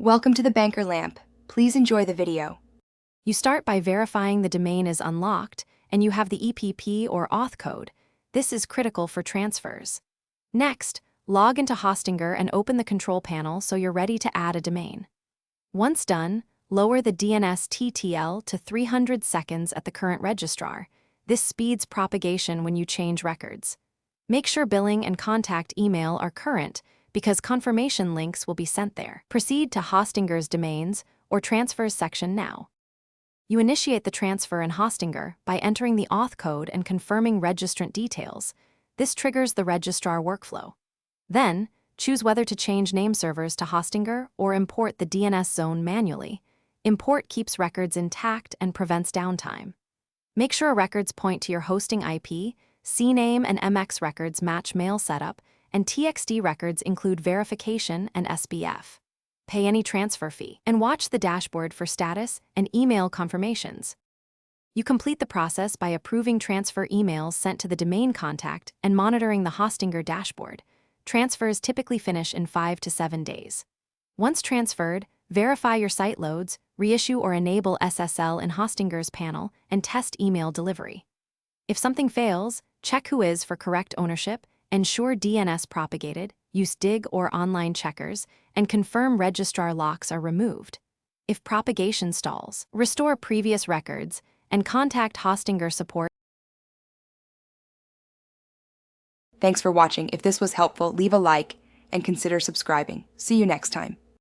Welcome to the Banker Lamp. Please enjoy the video. You start by verifying the domain is unlocked and you have the EPP or auth code. This is critical for transfers. Next, log into Hostinger and open the control panel so you're ready to add a domain. Once done, lower the DNS TTL to 300 seconds at the current registrar. This speeds propagation when you change records. Make sure billing and contact email are current because confirmation links will be sent there. Proceed to Hostinger's domains or transfers section now. You initiate the transfer in Hostinger by entering the auth code and confirming registrant details. This triggers the registrar workflow. Then, choose whether to change name servers to Hostinger or import the DNS zone manually. Import keeps records intact and prevents downtime. Make sure records point to your hosting IP, CNAME and MX records match mail setup, and TXT records include verification and SBF. Pay any transfer fee, and watch the dashboard for status and email confirmations. You complete the process by approving transfer emails sent to the domain contact and monitoring the Hostinger dashboard. Transfers typically finish in 5 to 7 days. Once transferred, verify your site loads, reissue or enable SSL in Hostinger's panel, and test email delivery. If something fails, check Whois for correct ownership, ensure DNS propagated, use DIG or online checkers, and confirm registrar locks are removed. If propagation stalls, restore previous records and contact Hostinger support. Thanks for watching. If this was helpful, leave a like and consider subscribing. See you next time.